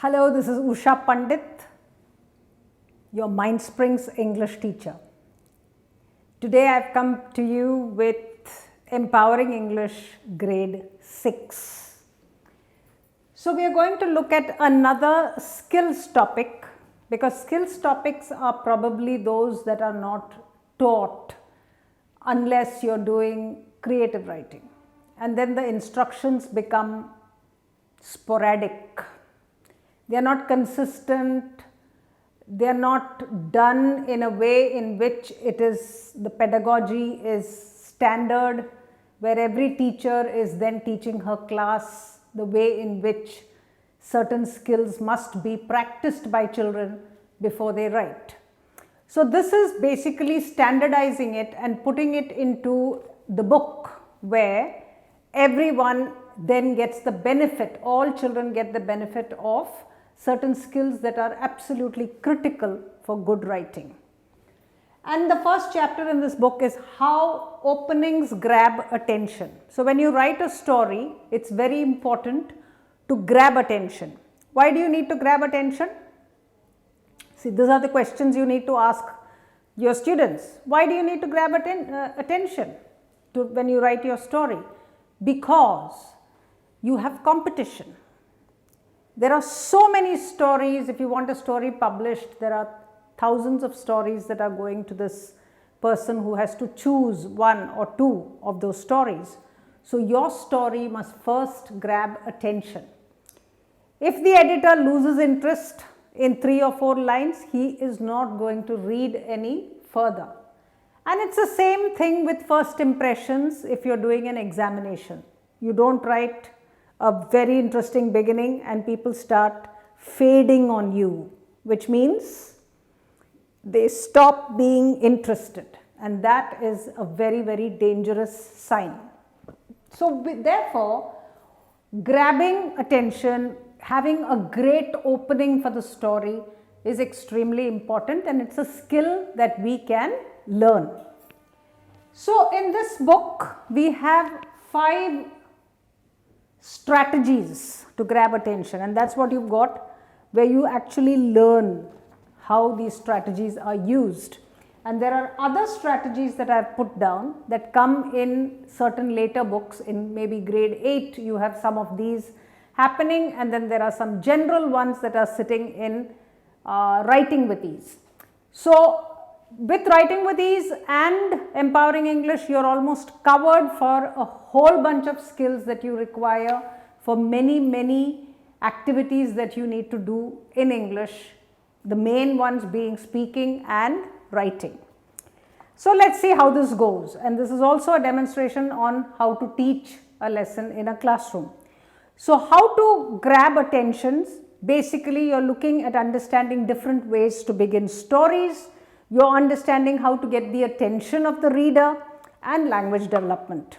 Hello, this is Usha Pandit, your Mindsprings English teacher. Today I have come to you with Empowering English Grade 6. So we are going to look at another skills topic, because skills topics are probably those that are not taught unless you're doing creative writing, and then the instructions become sporadic. They are not consistent, they are not done in a way in which the pedagogy is standard, where every teacher is then teaching her class the way in which certain skills must be practiced by children before they write. So this is basically standardizing it and putting it into the book, where everyone then gets the benefit, all children get the benefit of certain skills that are absolutely critical for good writing. And the first chapter in this book is how openings grab attention. So when you write a story, it's very important to grab attention. Why do you need to grab attention? See, these are the questions you need to ask your students. Why do you need to grab attention when you write your story? Because you have competition. There are so many stories. If you want a story published, there are thousands of stories that are going to this person who has to choose one or two of those stories. So your story must first grab attention. If the editor loses interest in 3 or 4 lines, he is not going to read any further. And it's the same thing with first impressions if you're doing an examination. You don't write a very interesting beginning and people start fading on you, which means they stop being interested, and that is a very, very dangerous sign. So therefore, grabbing attention, having a great opening for the story is extremely important, and it's a skill that we can learn. So in this book, we have 5 strategies to grab attention, and that's what you've got, where you actually learn how these strategies are used. And there are other strategies that I've put down that come in certain later books. In maybe grade 8 you have some of these happening, and then there are some general ones that are sitting in writing with ease. So with writing with ease and empowering English, you're almost covered for a whole bunch of skills that you require for many activities that you need to do in English, the main ones being speaking and writing. So let's see how this goes, and this is also a demonstration on how to teach a lesson in a classroom. So how to grab attentions? Basically, you're looking at understanding different ways to begin stories. You're understanding how to get the attention of the reader, and language development.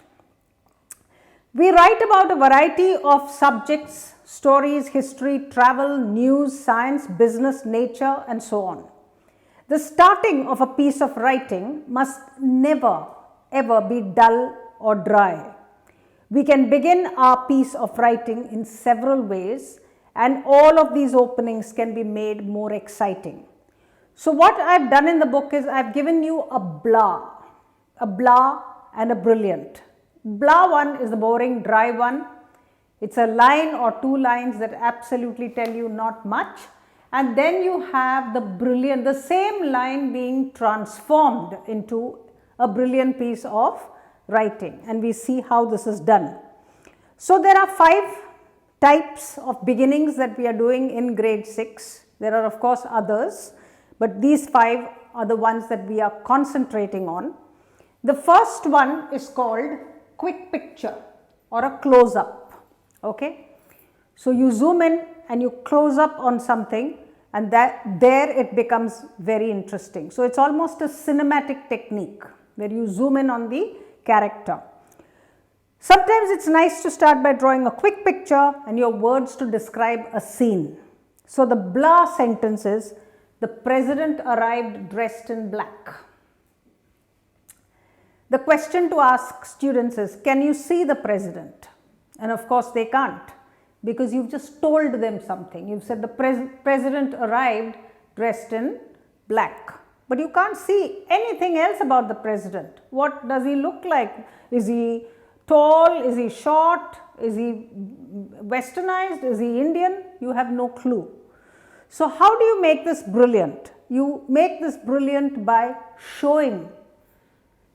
We write about a variety of subjects: stories, history, travel, news, science, business, nature, and so on. The starting of a piece of writing must never ever be dull or dry. We can begin our piece of writing in several ways, and all of these openings can be made more exciting. So what I've done in the book is I've given you a blah and a brilliant. Blah one is the boring, dry one. It's a line or 2 lines that absolutely tell you not much. And then you have the brilliant, the same line being transformed into a brilliant piece of writing. And we see how this is done. So there are 5 types of beginnings that we are doing in grade 6. There are of course others, but these 5 are the ones that we are concentrating on. The first one is called quick picture or a close up. Okay, so you zoom in and you close up on something, and there it becomes very interesting. So it's almost a cinematic technique where you zoom in on the character. Sometimes it's nice to start by drawing a quick picture and your words to describe a scene. So the blah sentence is, the president arrived dressed in black. The question to ask students is, can you see the president? And of course they can't. because you've just told them something. You've said the president arrived dressed in black, but you can't see anything else about the president. What does he look like? Is he tall? Is he short? Is he westernized? Is he Indian? You have no clue. So how do you make this brilliant? You make this brilliant by showing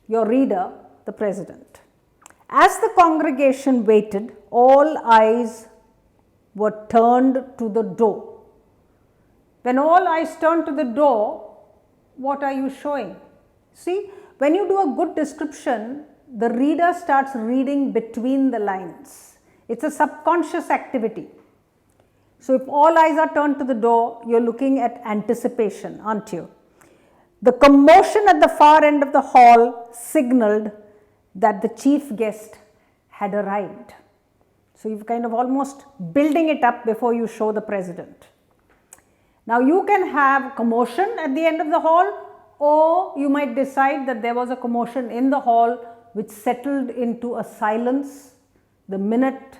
your reader the president. As the congregation waited, all eyes were turned to the door. When all eyes turn to the door, what are you showing? See, when you do a good description, the reader starts reading between the lines. It's a subconscious activity. So if all eyes are turned to the door, you're looking at anticipation, aren't you? The commotion at the far end of the hall signaled that the chief guest had arrived. So you've kind of almost building it up before you show the president. Now you can have commotion at the end of the hall, or you might decide that there was a commotion in the hall which settled into a silence the minute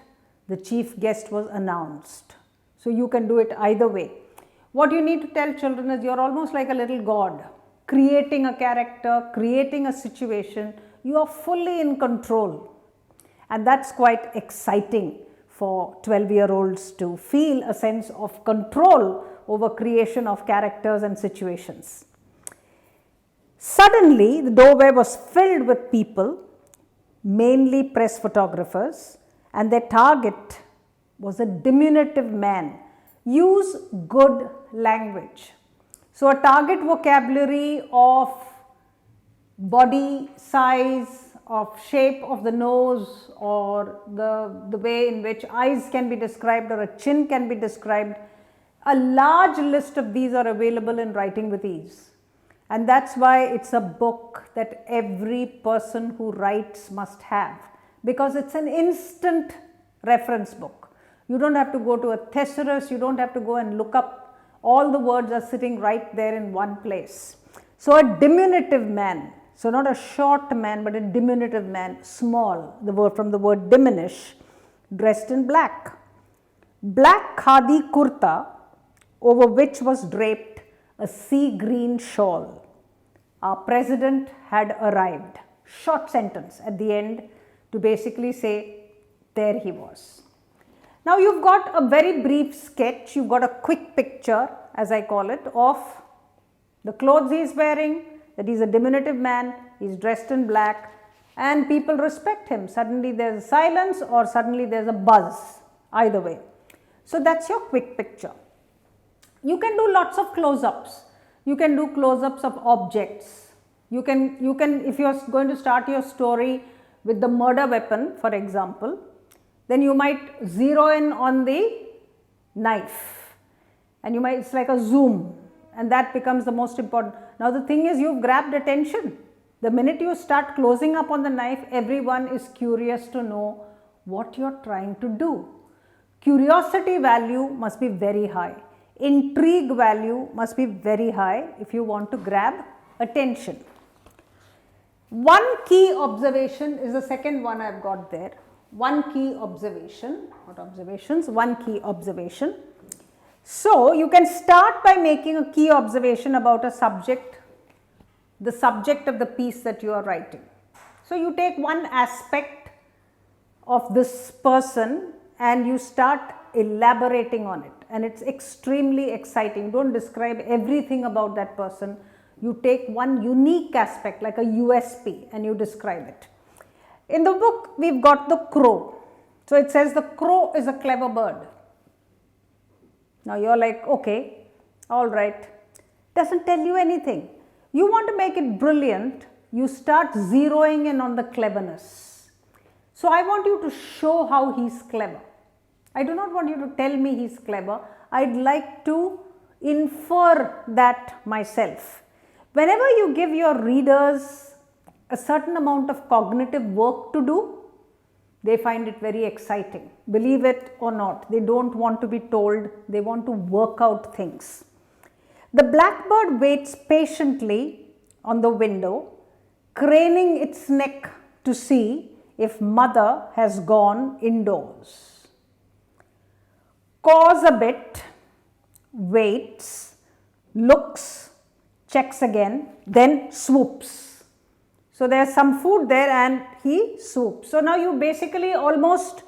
the chief guest was announced. So you can do it either way. What you need to tell children is you're almost like a little god, creating a character, creating a situation. You are fully in control. And that's quite exciting for 12-year-olds to feel a sense of control over creation of characters and situations. Suddenly, the doorway was filled with people, mainly press photographers, and their target was a diminutive man. Use good language. So, a target vocabulary of body size, of shape of the nose, or the way in which eyes can be described or a chin can be described. A large list of these are available in Writing with Ease. And that's why it's a book that every person who writes must have, because it's an instant reference book. You don't have to go to a thesaurus, you don't have to go and look up. All the words are sitting right there in one place. So a diminutive man, so not a short man but a diminutive man, small, the word from the word diminish, dressed in black. Black khadi kurta over which was draped a sea green shawl. Our president had arrived. Short sentence at the end to basically say, there he was. Now you've got a very brief sketch, you've got a quick picture, as I call it, of the clothes he is wearing, that he is a diminutive man, he is dressed in black, and people respect him. Suddenly there is silence or suddenly there is a buzz, either way. So that's your quick picture. You can do lots of close-ups. You can do close-ups of objects. You can, if you are going to start your story with the murder weapon, for example, then you might zero in on the knife, and you might, it's like a zoom, and that becomes the most important. Now the thing is, you've grabbed attention. The minute you start closing up on the knife, everyone is curious to know what you're trying to do. Curiosity value must be very high. Intrigue value must be very high if you want to grab attention. One key observation is the second one I've got there. One key observation, not observations, one key observation. So you can start by making a key observation about a subject, the subject of the piece that you are writing. So you take one aspect of this person and you start elaborating on it, and it's extremely exciting. Don't describe everything about that person. You take one unique aspect like a USP and you describe it. In the book, we've got the crow. So it says the crow is a clever bird. Now you're like, okay, all right. Doesn't tell you anything. You want to make it brilliant, you start zeroing in on the cleverness. So I want you to show how he's clever. I do not want you to tell me he's clever. I'd like to infer that myself. Whenever you give your readers a certain amount of cognitive work to do, they find it very exciting. Believe it or not, they don't want to be told, they want to work out things. The blackbird waits patiently on the window, craning its neck to see if mother has gone indoors. caws a bit, waits, looks, checks again, then swoops. So there's some food there and he swoops. So now you basically almost,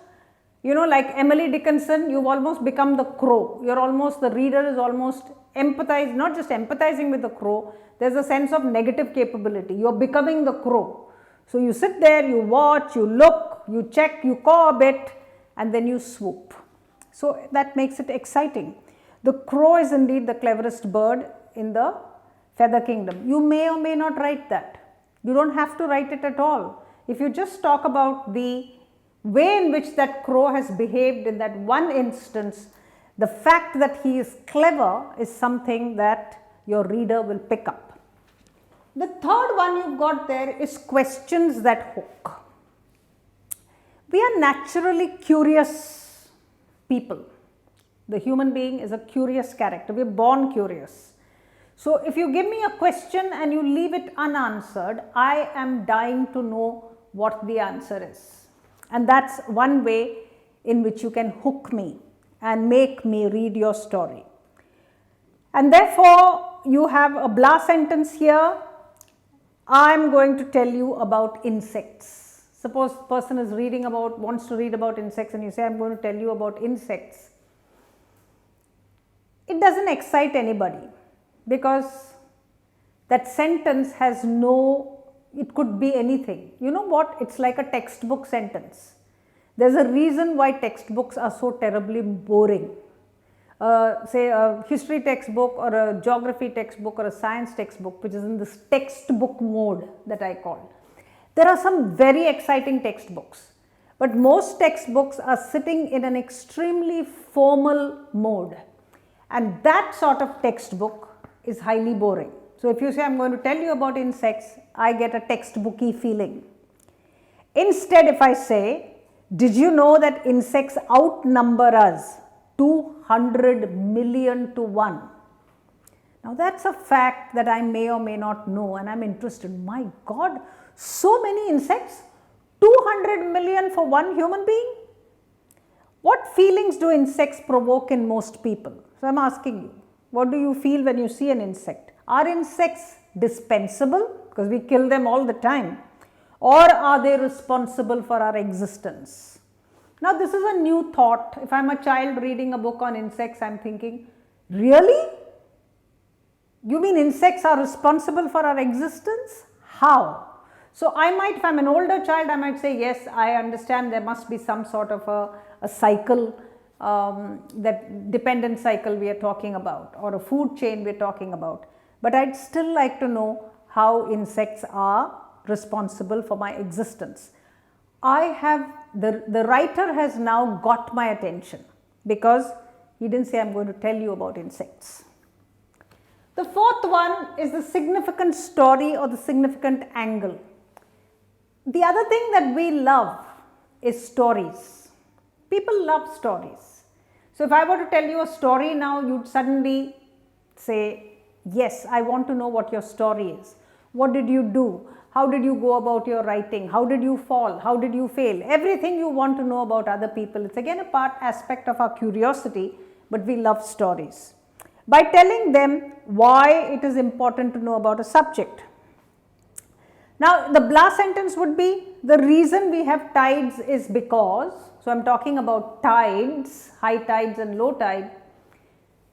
like Emily Dickinson, you've almost become the crow. The reader is almost empathized, not just empathizing with the crow, there's a sense of negative capability. You're becoming the crow. So you sit there, you watch, you look, you check, you caw a bit, and then you swoop. So that makes it exciting. The crow is indeed the cleverest bird in the feather kingdom. You may or may not write that. You don't have to write it at all. If you just talk about the way in which that crow has behaved in that one instance, the fact that he is clever is something that your reader will pick up. The third one you've got there is questions that hook. We are naturally curious people. The human being is a curious character. We are born curious. So if you give me a question and you leave it unanswered, I am dying to know what the answer is. And that's one way in which you can hook me and make me read your story. And therefore, you have a blah sentence here. I am going to tell you about insects. Suppose a person is wants to read about insects, and you say, I am going to tell you about insects. It doesn't excite anybody, because that sentence has it could be anything. You know what? It's like a textbook sentence. There's a reason why textbooks are so terribly boring. Say a history textbook or a geography textbook or a science textbook, which is in this textbook mode that I call. There are some very exciting textbooks, but most textbooks are sitting in an extremely formal mode, and that sort of textbook is highly boring. So if you say, I'm going to tell you about insects, I get a textbooky feeling. Instead, if I say, did you know that insects outnumber us 200 million to 1? Now that's a fact that I may or may not know, and I'm interested. My God, so many insects? 200 million for one human being? What feelings do insects provoke in most people? So I'm asking you, what do you feel when you see an insect? Are insects dispensable because we kill them all the time, or are they responsible for our existence? Now this is a new thought. If I'm a child reading a book on insects, I'm thinking, really? You mean insects are responsible for our existence? How? So I might, if I'm an older child, I might say, yes, I understand there must be some sort of a cycle, that dependent cycle we are talking about, or a food chain we are talking about. But I'd still like to know how insects are responsible for my existence. The writer has now got my attention, because he didn't say, I'm going to tell you about insects. The fourth one is the significant story or the significant angle. The other thing that we love is stories. People love stories. So if I were to tell you a story now, you'd suddenly say, yes, I want to know what your story is. What did you do? How did you go about your writing? How did you fall? How did you fail? Everything you want to know about other people. It's again a aspect of our curiosity, but we love stories. By telling them why it is important to know about a subject. Now the blah sentence would be, the reason we have tides is because, so I'm talking about tides, high tides and low tide.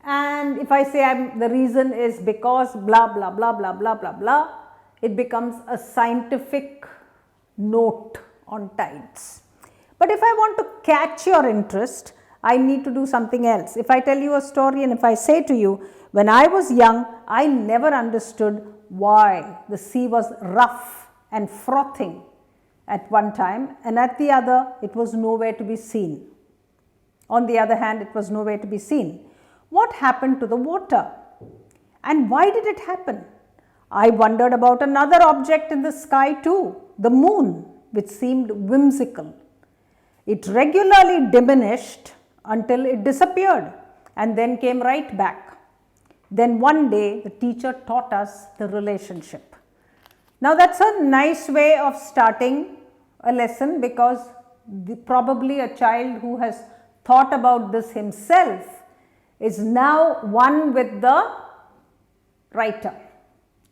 And if I say the reason is because blah blah blah blah blah blah blah, it becomes a scientific note on tides. But if I want to catch your interest, I need to do something else. If I tell you a story and if I say to you, when I was young, I never understood why the sea was rough and frothing at one time, and at the other it was nowhere to be seen. On the other hand, it was nowhere to be seen. What happened to the water? And why did it happen? I wondered about another object in the sky too, the moon, which seemed whimsical. It regularly diminished until it disappeared and then came right back. Then one day the teacher taught us the relationship. Now that's a nice way of starting a lesson, because probably a child who has thought about this himself is now one with the writer.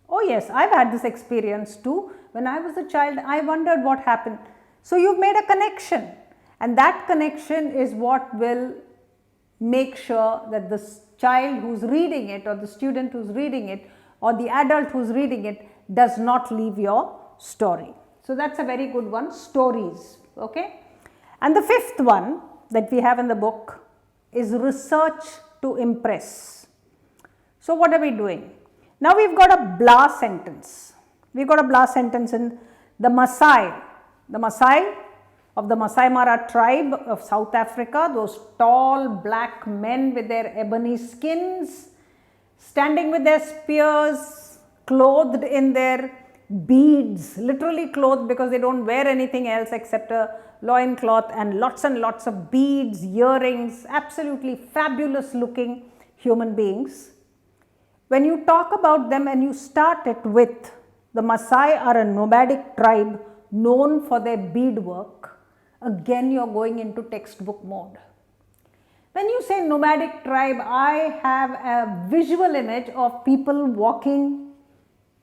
Oh yes, I've had this experience too. When I was a child, I wondered what happened. So you've made a connection, and that connection is what will make sure that the child who's reading it, or the student who's reading it, or the adult who's reading it does not leave your story. So that's a very good one, stories, okay. And the fifth one that we have in the book is research to impress. So what are we doing? Now we've got a blah sentence. We've got a blah sentence in the Maasai. The Maasai of the Masai Mara tribe of South Africa, those tall black men with their ebony skins, standing with their spears, clothed in their beads, literally clothed because they don't wear anything else except a loincloth, and lots of beads, earrings, absolutely fabulous looking human beings. When you talk about them and you start it with the Maasai are a nomadic tribe known for their beadwork, again you are going into textbook mode. When you say nomadic tribe, I have a visual image of people walking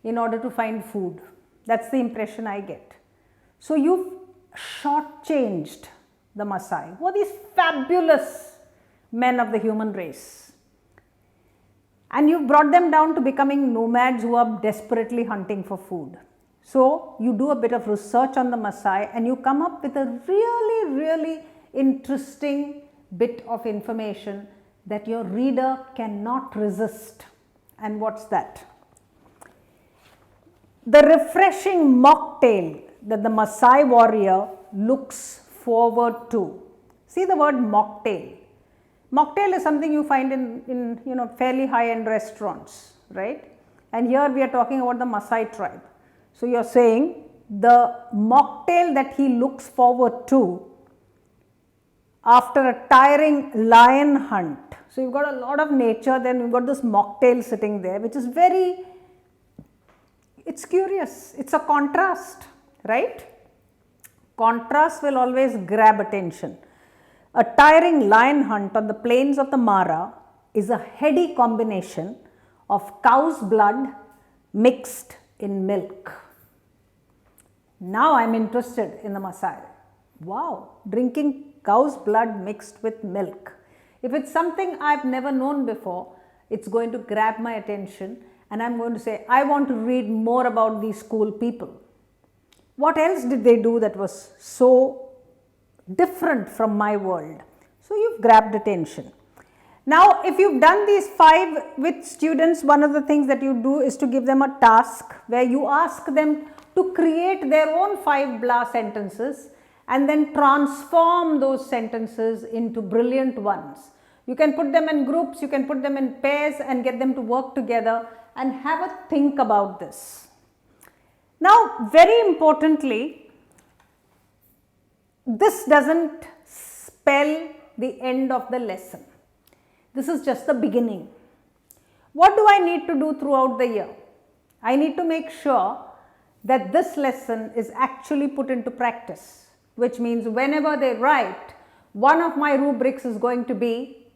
in order to find food. That's the impression I get. So you've shortchanged the Maasai, who are these fabulous men of the human race. And you've brought them down to becoming nomads who are desperately hunting for food. So you do a bit of research on the Maasai and you come up with a really interesting bit of information that your reader cannot resist. And what's that? The refreshing mocktail that the Maasai warrior looks forward to. See the word mocktail. Mocktail is something you find in fairly high-end restaurants, right? And here we are talking about the Maasai tribe. So you are saying the mocktail that he looks forward to after a tiring lion hunt. So you've got a lot of nature, then you've got this mocktail sitting there, which is it's curious. It's a contrast, right? Contrast will always grab attention. A tiring lion hunt on the plains of the Mara is a heady combination of cow's blood mixed in milk. Now I am interested in the Maasai. Wow, drinking cow's blood mixed with milk. If it's something I've never known before, it's going to grab my attention and I'm going to say, I want to read more about these cool people. What else did they do that was so different from my world? So you've grabbed attention. Now if you've done these 5 with students, one of the things that you do is to give them a task where you ask them to create their own 5 blah sentences and then transform those sentences into brilliant ones. You can put them in groups, you can put them in pairs and get them to work together and have a think about this. Now very importantly, this doesn't spell the end of the lesson. This is just the beginning. What do I need to do throughout the year? I need to make sure that this lesson is actually put into practice, which means whenever they write, one of my rubrics is going to be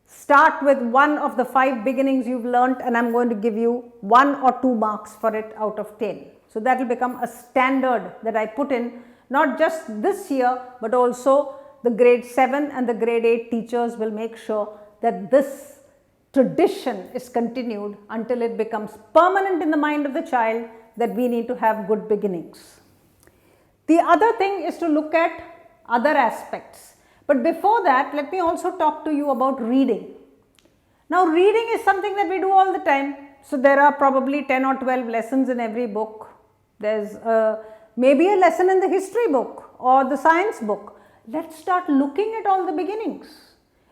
start with one of the 5 beginnings you've learnt and I'm going to give you 1 or 2 marks for it out of 10. So that will become a standard that I put in, not just this year, but also the grade 7 and the grade 8 teachers will make sure that this tradition is continued until it becomes permanent in the mind of the child that we need to have good beginnings. The other thing is to look at other aspects. But before that, let me also talk to you about reading. Now reading is something that we do all the time. So there are probably 10 or 12 lessons in every book. There's maybe a lesson in the history book or the science book. Let's start looking at all the beginnings.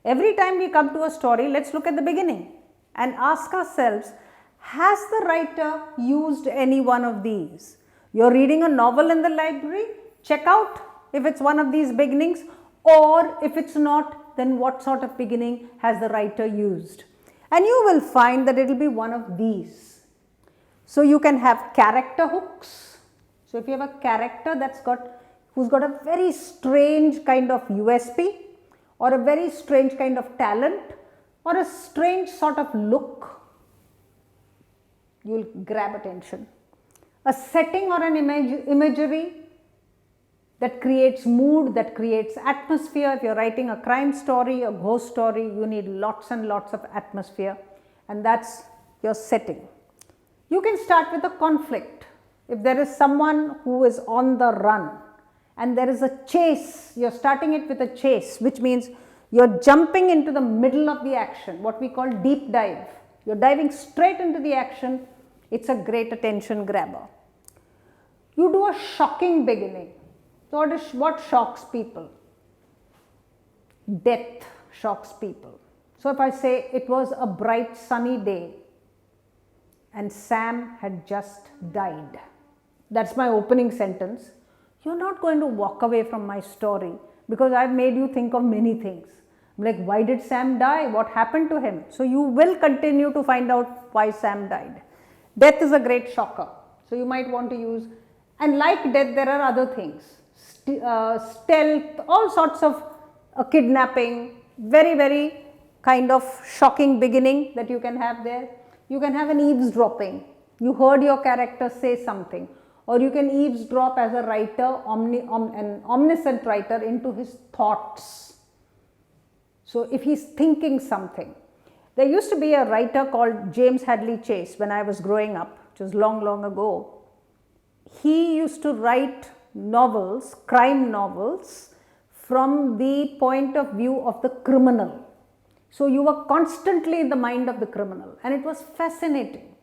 Every time we come to a story, let's look at the beginning and ask ourselves, has the writer used any one of these? You're reading a novel in the library, check out if it's one of these beginnings, or if it's not, then what sort of beginning has the writer used? And you will find that it will be one of these. So you can have character hooks. So if you have a character who's got a very strange kind of USP, or a very strange kind of talent, or a strange sort of look, you will grab attention. A setting or an imagery that creates mood, that creates atmosphere. If you are writing a crime story, a ghost story, you need lots and lots of atmosphere, and that is your setting. You can start with a conflict. If there is someone who is on the run and there is a chase, you are starting it with a chase, which means you are jumping into the middle of the action, what we call deep dive. You are diving straight into the action. It is a great attention grabber. You do a shocking beginning. So what shocks people? Death shocks people. So if I say it was a bright sunny day and Sam had just died, that's my opening sentence. You're not going to walk away from my story because I've made you think of many things. Like, why did Sam die? What happened to him? So you will continue to find out why Sam died. Death is a great shocker. So you might want to use, and like death, there are other things. Stealth, all sorts of kidnapping, very, very kind of shocking beginning that you can have there. You can have an eavesdropping. You heard your character say something, or you can eavesdrop as a writer, an omniscient writer, into his thoughts. So if he's thinking something. There used to be a writer called James Hadley Chase when I was growing up, which was long, long ago. He used to write novels, crime novels, from the point of view of the criminal. So you were constantly in the mind of the criminal, and it was fascinating.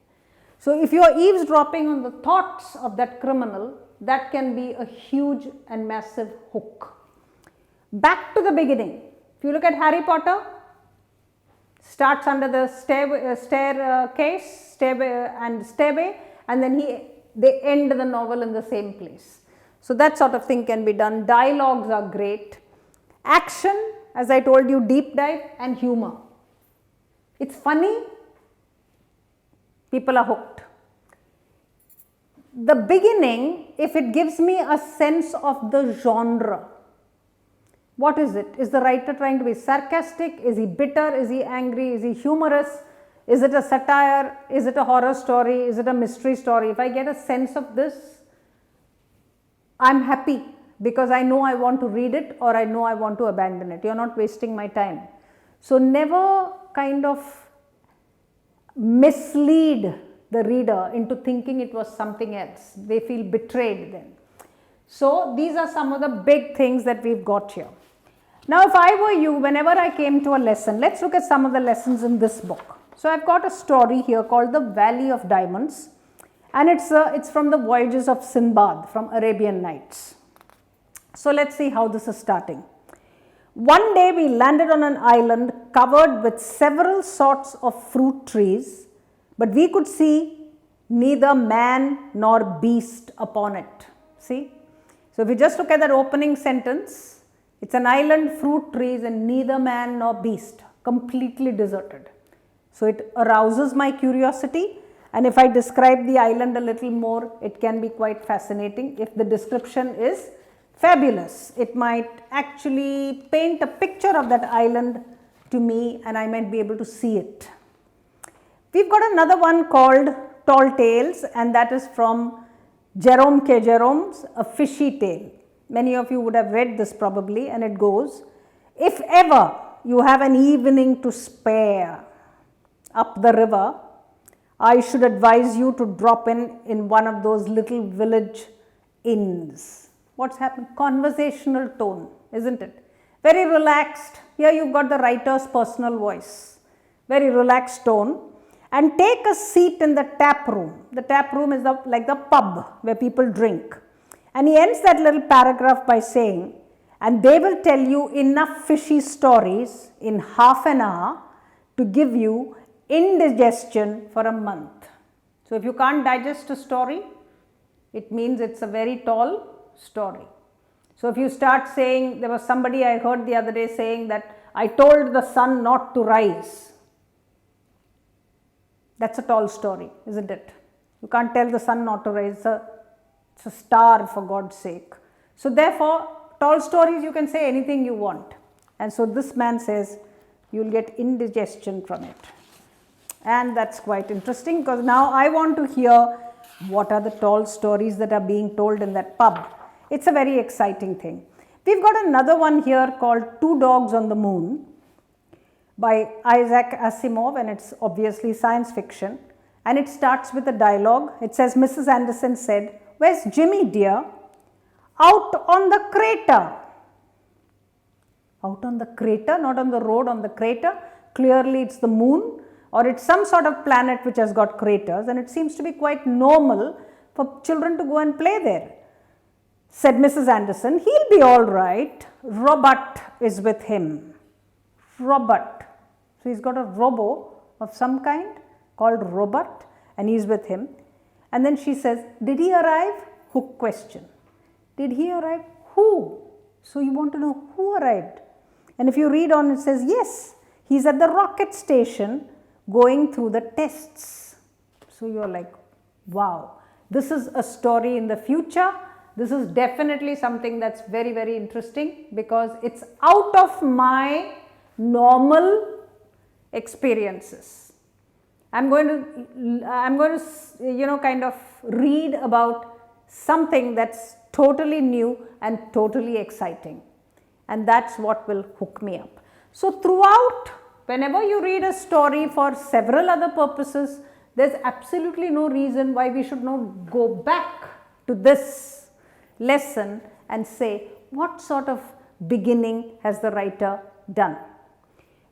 So if you are eavesdropping on the thoughts of that criminal, that can be a huge and massive hook. Back to the beginning. If you look at Harry Potter, starts under the stairway, and then they end the novel in the same place. So that sort of thing can be done. Dialogues are great. Action, as I told you, deep dive, and humor. It's funny, people are hooked. The beginning, if it gives me a sense of the genre, what is it? Is the writer trying to be sarcastic? Is he bitter? Is he angry? Is he humorous? Is it a satire? Is it a horror story? Is it a mystery story? If I get a sense of this, I'm happy because I know I want to read it, or I know I want to abandon it. You're not wasting my time. So never kind of mislead the reader into thinking it was something else. They feel betrayed then. So these are some of the big things that we've got here. Now if I were you, whenever I came to a lesson, let's look at some of the lessons in this book. So I've got a story here called The Valley of Diamonds, and it's from the Voyages of Sinbad from Arabian Nights. So let's see how this is starting. One day we landed on an island covered with several sorts of fruit trees, but we could see neither man nor beast upon it. See? So if you just look at that opening sentence, it's an island, fruit trees, and neither man nor beast, completely deserted. So it arouses my curiosity, and if I describe the island a little more, it can be quite fascinating. If the description is fabulous, it might actually paint a picture of that island to me, and I might be able to see it. We've got another one called Tall Tales, and that is from Jerome K. Jerome's A Fishy Tale. Many of you would have read this probably, and it goes, if ever you have an evening to spare up the river, I should advise you to drop in one of those little village inns. What's happened? Conversational tone, isn't it? Very relaxed. Here you've got the writer's personal voice. Very relaxed tone. And take a seat in the tap room. The tap room is like the pub where people drink. And he ends that little paragraph by saying, and they will tell you enough fishy stories in half an hour to give you indigestion for a month. So if you can't digest a story, it means it's a very tall story. So if you start saying, there was somebody I heard the other day saying that I told the sun not to rise. That's a tall story, isn't it? You can't tell the sun not to rise. It's a star, for God's sake. So therefore, tall stories, you can say anything you want. And so this man says you'll get indigestion from it. And that's quite interesting, because now I want to hear what are the tall stories that are being told in that pub. It's a very exciting thing. We've got another one here called Two Dogs on the Moon by Isaac Asimov, and it's obviously science fiction. And it starts with a dialogue. It says, Mrs. Anderson said, "Where's Jimmy, dear?" "Out on the crater." Out on the crater, not on the road, on the crater. Clearly it's the moon, or it's some sort of planet which has got craters, and it seems to be quite normal for children to go and play there. Said Mrs. Anderson, "He'll be all right. Robert is with him." Robert. So he's got a robo of some kind called Robert, and he's with him. And then she says, "Did he arrive?" Hook question. Did he arrive? Who? So you want to know who arrived. And if you read on, it says, yes, he's at the rocket station going through the tests. So you're like, wow, this is a story in the future. This is definitely something that's very, very interesting, because it's out of my normal experiences. I'm going to kind of read about something that's totally new and totally exciting. And that's what will hook me up. So throughout, whenever you read a story for several other purposes, there's absolutely no reason why we should not go back to this lesson and say, what sort of beginning has the writer done?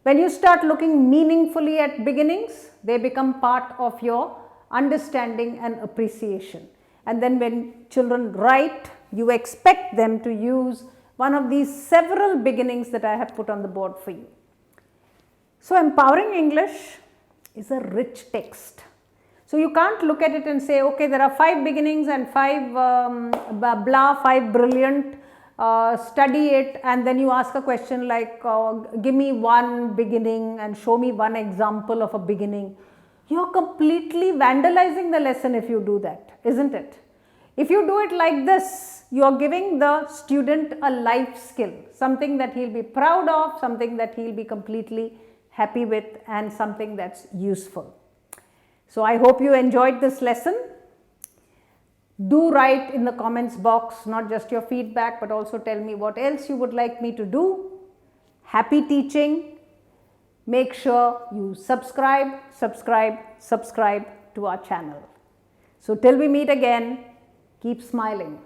When you start looking meaningfully at beginnings, they become part of your understanding and appreciation. And then when children write, you expect them to use one of these several beginnings that I have put on the board for you. So Empowering English is a rich text. So you can't look at it and say, okay, there are 5 beginnings and 5 5 brilliant, study it, and then you ask a question like, give me one beginning and show me one example of a beginning. You're completely vandalizing the lesson if you do that, isn't it? If you do it like this, you are giving the student a life skill, something that he'll be proud of, something that he'll be completely happy with, and something that's useful. So I hope you enjoyed this lesson. Do write in the comments box not just your feedback, but also tell me what else you would like me to do. Happy teaching. Make sure you subscribe to our channel. So till we meet again, keep smiling.